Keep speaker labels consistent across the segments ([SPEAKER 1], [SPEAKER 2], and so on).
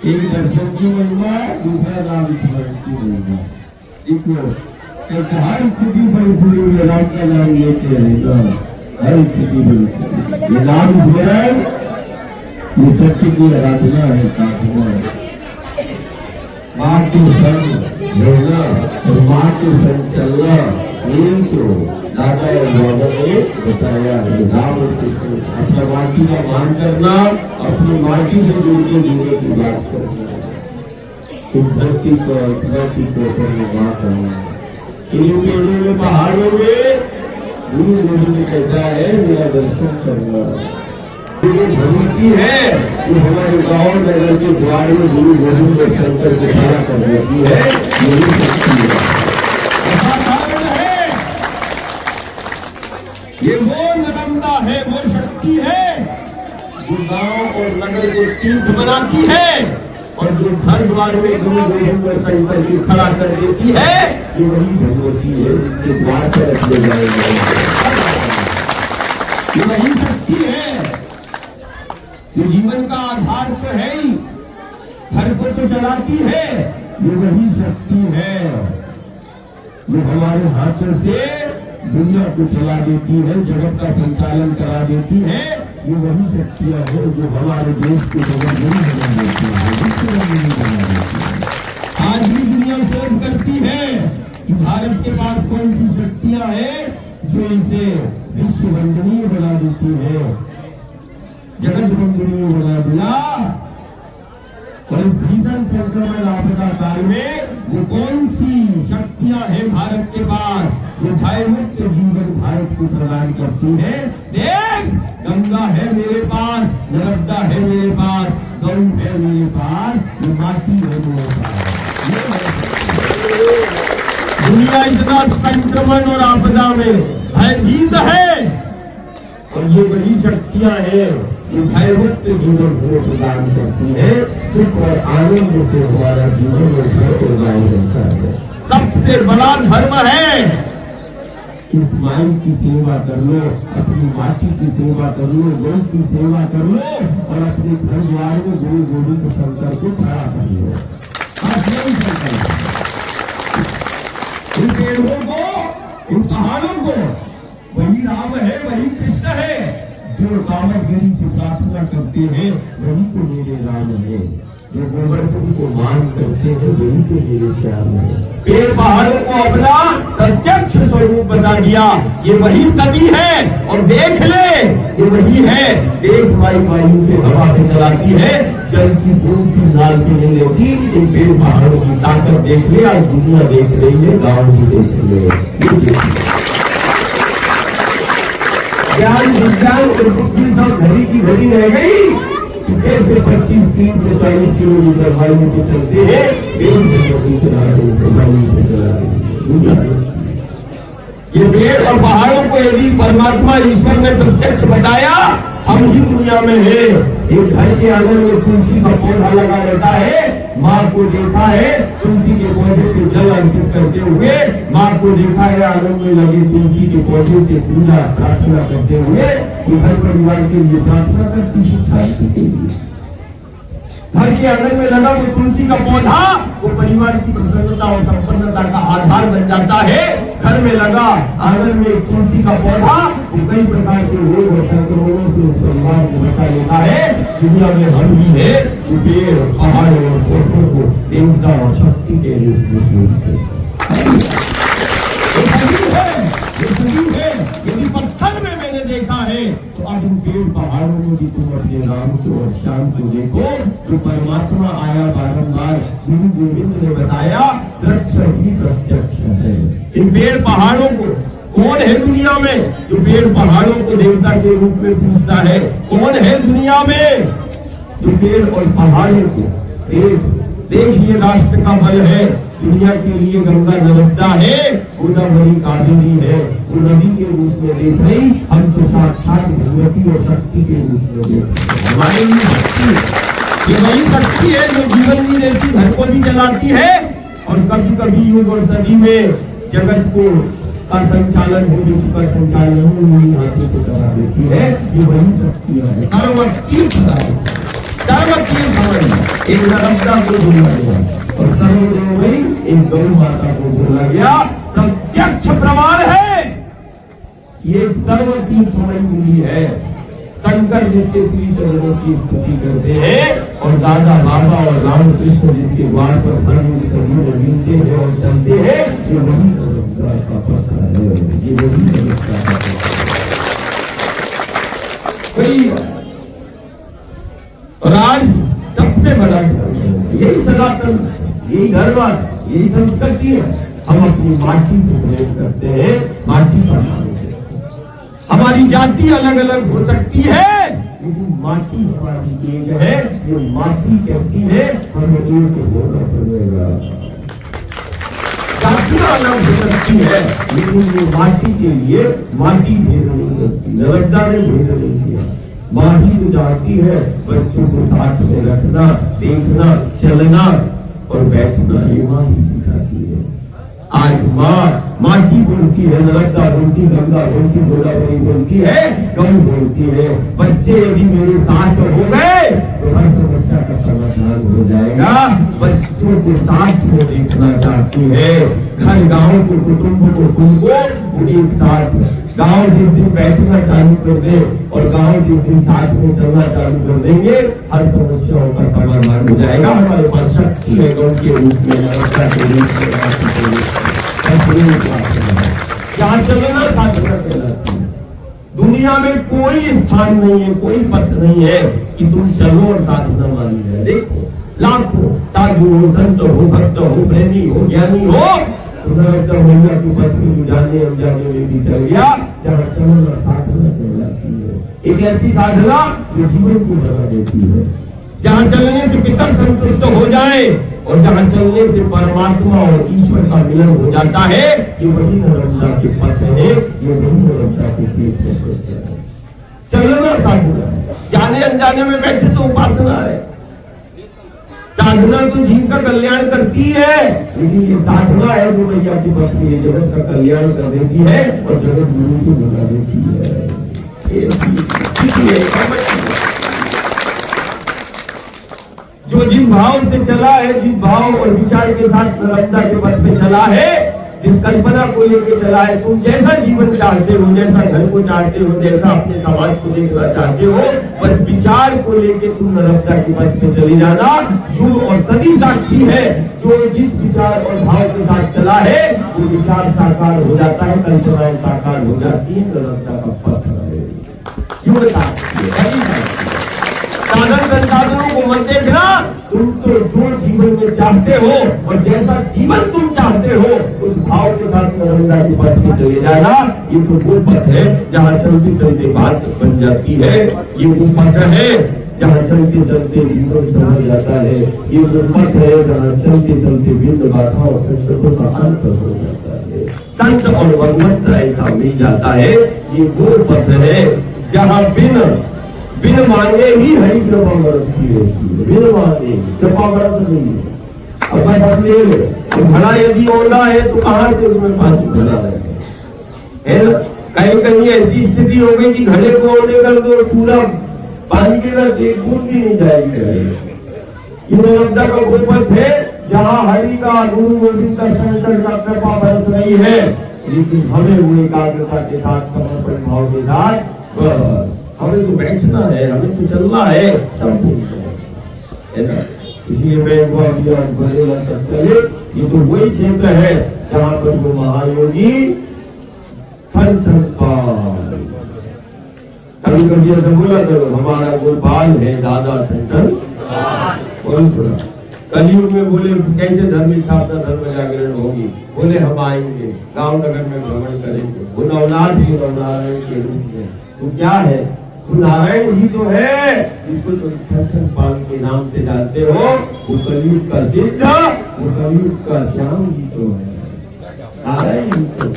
[SPEAKER 1] एक दर्शन की महिमा, दूसरा नाम स्मरण की महिमा। एक हर स्थिति परिस्थिति राम का नाम लेते रहेगा, हर स्थिति परिस्थिति ये नाम स्मरण, ये सत्य की आराधना है, साधना है। माँ के संग रहना और माँ के संग चलना, यही तो दादा और बाबा ने बताया है। राम और कृष्ण अपना माटी का मान करना, अपनी माटी से जुड़ने जुड़ने की बात करना, इस धरती को धरती को अपनी माँ करना। पेड़ों में पहाड़ों में गुरु गोविंद कहता है मेरा दर्शन करना। जो भगवती है वो हमारे गांव नगर के द्वार में गुरु गोविंद शंकर को खड़ा कर देती है, यही शक्ति है। ये वो नर्मदा है, वो शक्ति है जो गांव और नगर को तीर्थ बनाती है और जो घर द्वार में गुरु गोविंद शंकर को खड़ा कर देती है, ये वही भगवती है जिसके द्वार पर रखे जाएंगे। ये वही शक्ति है जो जीवन का आधार तो है ही, घर को तो चलाती है। ये वही शक्ति है जो हमारे हाथों से दुनिया को चला देती है, जगत का संचालन करा देती है। ये वही शक्तियां है जो हमारे देश को जगत नहीं बना देती है। आज भी दुनिया शोध करती है कि भारत के पास कौन सी शक्तियां हैं जो इसे विश्व वंदनीय बना देती है, जगत वंदनीय बना दिया। और इस भीषण संक्रमण आपदा काल में वो कौन सी शक्तियां हैं भारत के पास जो भय मुक्त जीवन भारत को प्रदान करती है। देख, गंगा है मेरे पास, नर्मदा है मेरे पास, गौ है मेरे पास, ये माटी है मेरे पास। दुनिया इतना संक्रमण और आपदा में भयभीत है और ये वही शक्तियां हैं जो भयमुक्त जीवन को प्रदान करती है। सुख और आनंद से हमारा जीवन में रहता है। सबसे बड़ा धर्म है इस माई की सेवा कर लो, अपनी माटी की सेवा कर लो, गौ की सेवा कर लो और अपने घर द्वार में गुरु गोविंद शंकर को खड़ा कर लो। राम है, वही कृष्ण है। जो कामगिरी से प्रार्थना करते हैं वही तो मेरे राम है। जो गोवर्धन को मान करते हैं वही तो मेरे श्याम है। पेड़ पहाड़ों को अपना प्रत्यक्ष स्वरूप बता दिया, ये वही सभी है। और देख ले, ये वही है। देख माई वायु पे हवा पे चलाती है, जल की बूंद की नाल पे नहीं लेती। इन पेड़ पहाड़ों की ताकत देख ले, आज दुनिया देख रही है, गाँव भी देख ले। ज्ञान विज्ञान और बुद्धि सब घड़ी की घड़ी रह गई। से 25, 30 से 40 किलोमीटर वायु पे चलते हैं, ये पेड़ और पहाड़ों को यदि परमात्मा ईश्वर ने प्रत्यक्ष बताया, हम ही दुनिया में है। एक घर के आंगन में तुलसी का पौधा लगा रहता है, माँ को देखा है तुलसी के पौधे पे जल अर्पित करते हुए, माँ को देखा है आंगन में लगे तुलसी के पौधे से पूजा प्रार्थना करते हुए। घर परिवार के लिए प्रार्थना करती, शिक्षा के लिए। घर के आंगन में लगा वो तुलसी का पौधा, वो परिवार की प्रसन्नता और संपन्नता का आधार बन जाता है। घर में लगा आंगन में एक तुलसी का पौधा, वो कई प्रकार के रोग और संक्रमणों से उस परिवार को बचा लेता है। दुनिया में हम ही है जो पेड़ पहाड़ और पौधों को देवता और शक्ति के रूप में पूजते हैं। यदि पत्थर में मैंने देखा है तो आज उन पेड़ पहाड़ों में भी तुम अपने राम को और श्याम को देखो। तो परमात्मा आया बारंबार, गुरु गोविंद ने बताया वृक्ष ही प्रत्यक्ष है। इन पेड़ पहाड़ों को कौन है दुनिया में जो पेड़ पहाड़ों को देवता के रूप में पूजता है? कौन है दुनिया में जो पेड़ और पहाड़ों को देश ये राष्ट्र का बल है। दुनिया के लिए गंगा नर्मदा है, गोदावरी कावेरी है, वो नदी के रूप में देख रही। हम तो साक्षात भगवती और शक्ति के रूप में देख रहे। हमारे लिए शक्ति, ये वही शक्ति है जो जीवन भी देती, घर को भी चलाती है। और कभी कभी युग और सदी में जगत को का संचालन हो, विश्व का संचालन हाथों से करा देती है। ये वही शक्ति है। एक नर्मदा को बोला गया और सर्वदेव में एक गौ माता को बोला गया। प्रत्यक्ष प्रमाण है, ये सर्वतीर्थमय मिली है। शंकर जिसके श्री चरणों की स्तुति करते हैं और दादा बाबा और राम कृष्ण जिसके द्वार पर धर्म सभी मिलते हैं और चलते हैं, ये वही नमस्कार का पक्का है। ये वही नमस्कार का पक्का है। और आज सबसे बड़ा यही सनातन, यही धर्म, यही संस्कृति है। हम अपनी माटी से प्रेम करते हैं, माटी पर हमारी जाति अलग अलग हो सकती है, लेकिन माटी हमारी एक है। ये माटी कहती है हमें एक होना पड़ेगा। जातियां अलग हो सकती है, लेकिन ये माटी के लिए माटी भेद नहीं करती। नर्मदा ने भेद नहीं किया। माँ ही तो जानती है बच्चों को साथ में रखना, देखना, चलना और बैठना, ये माँ ही सिखाती है। आज माँ माटी बोलती है, नर्मदा बोलती, गंगा बोलती, गोदावरी बोलती है, गौ बोलती है। बच्चे यदि मेरे साथ हो गए तो हर समस्या का समाधान हो जाएगा। बच्चों को साथ में देखना चाहती है। घर गाँव को, कुटुंब को, तुमको एक साथ गांव जिस दिन बैठना चालू कर दे और गांव जिस दिन साथ में चलना चालू कर देंगे, हर समस्याओं का समाधान हो जाएगा। हमारे पास शक्ति है गौ के रूप में, नर्मदा के रूप में, जहाँ चलना साधना कहलाती है। दुनिया में कोई स्थान नहीं है, कोई पथ नहीं है कि तुम चलो और साधना मानी है। देखो लाखों साधु हो, संत हो, भक्त हो, प्रेमी हो, ज्ञानी हो, मैया की पत्नी जाने अनजाने में भी चल गया। जहाँ चलना साधना कहलाती है। एक ऐसी साधना जो जीवन को बना देती है, जहाँ चलने से पितर संतुष्ट हो जाए और जहाँ चलने से परमात्मा और ईश्वर का मिलन हो जाता है। ये वही नर्मदा के पथ है, ये वही नर्मदा के पेट है। चलना साधना, जाने अनजाने में बैठे तो उपासना है। साधना तो जीव का कल्याण करती है, लेकिन ये साधना है जो मैया की भक्ति जगत का कल्याण कर देती है और जगत गुरु को बना देती है। जो जिस भाव से चला है, जिस भाव और विचार के साथ नर्मदा के पथ पे चला है, जिस कल्पना को लेकर चला है, तुम जैसा जीवन चाहते हो, जैसा घर को चाहते हो, जैसा अपने समाज को देखना चाहते हो, बस विचार को लेकर तुम नरकता की पथ पे चले जाना। युग और सदी साक्षी है, जो जिस विचार और भाव के साथ चला है वो विचार साकार हो जाता है, कल्पनाएं साकार हो जाती है, नरकता का पथ युग साक्षी है, सदी साक्षी है। साधन संसाधनों को मत देखना, तुम तो जो जीवन में चाहते हो और जैसा जीवन तुम चाहते हो उस भाव के साथ नर्मदा की पथ पे चले जाना। ये तो वो पथ है जहाँ चलते चलते बात बन जाती है, ये वो पथ है जहाँ चलते चलते जीवन समझ जाता है, ये वो पथ है जहाँ चलते चलते भिन्न बाधाओं और संकटों का अंत हो जाता है, संत और भगवंत ऐसा मिल जाता है। ये वो पथ है जहाँ बिन मांगे ही हरि कृपा बरसती रहती है, बिन मांगे कृपा बरस नहीं है। अब बस हम ले लो, घड़ा यदि ओला है तो कहाँ से उसमें पानी भरा है ना? कहीं कहीं ऐसी स्थिति हो गई कि घड़े को ओढ़ने कर दो, पूरा पानी के ना एक बूंद भी नहीं जाएगी। ये नर्मदा का वो पथ है जहाँ हरि का, गुरु गोविंद का, शंकर का कृपा बरस रही है, लेकिन हमें वो एकाग्रता के साथ, समर्पण भाव के साथ हमें तो बैठना है, हमें तो चलना है, सब है ना। इसलिए मैं चले, ये तो वही क्षेत्र है जहाँ पर वो महायोगी कभी कभी ऐसा बोला करो, हमारा गोपाल है दादा टंटन। कलयुग में बोले कैसे धर्म स्थापना, धर्म जागरण होगी, बोले हम आएंगे, गांव नगर में भ्रमण करेंगे, वो नवनाथ ही नवनारायण के रूप में। तो क्या है, नारायण ही तो है जिसको तुम ठन पाल के नाम से जानते हो, वो कलयुग का सिद्ध, वो कलयुग का श्याम ही तो है, नारायण ही तो है।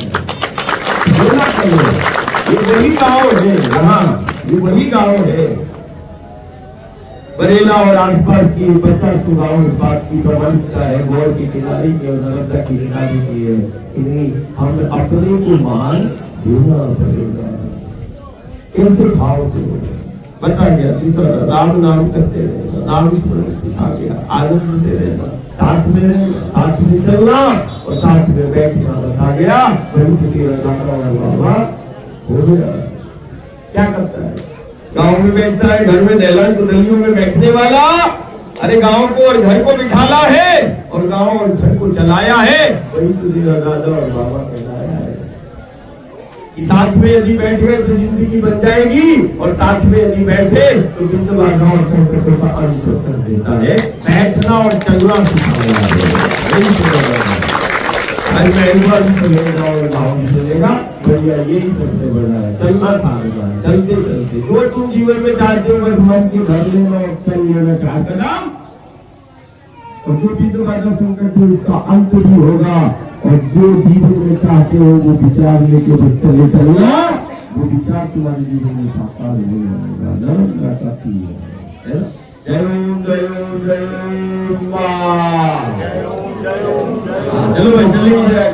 [SPEAKER 1] ये वही गाँव है, यहाँ ये वही गाँव है। बरेला और आसपास की 50 गाँव इस बात की प्रमाणिकता है, गौर की किनारे की और नर्मदा की किनारे की है, इन्हें हम अपने को मान देना पड़ेगा। कैसे भाव से बता गया, सीता राम नाम करते रहना, नाम स्मरण सिखा गया, आनंद से रहना, साथ में रहना, साथ में चलना और साथ में बैठना बता गया। बाबा हो गया, क्या करता है, गांव में बैठता है, घर में दहलन कुदलियों में बैठने वाला, अरे गांव को और घर को बिठाला है और गांव और घर को चलाया है, वही तुझे राजा और बाबा कहलाया है। साथ में यदि बैठ गए तो जिंदगी बन जाएगी, और साथ में यदि बैठे तो बिंदु बाधा और संकटों का अंत कर देता है। बैठना और चलना सिखाया चलेगा बढ़िया, यही सबसे बड़ा है, चलना था चलते चलते जो तुम जीवन में चाहते हो, बस मन की भर लेना और चल लेना चाहता, और जो बिंदु बाधा संकट है उसका अंत भी होगा। और जो जीवन में चाहते हो वो विचार लेके चले चलना, वो विचार तुम्हारे जीवन में साकार हो जाएगा। जय ओम जय ओम जय ओम, चलो भाई चलिए।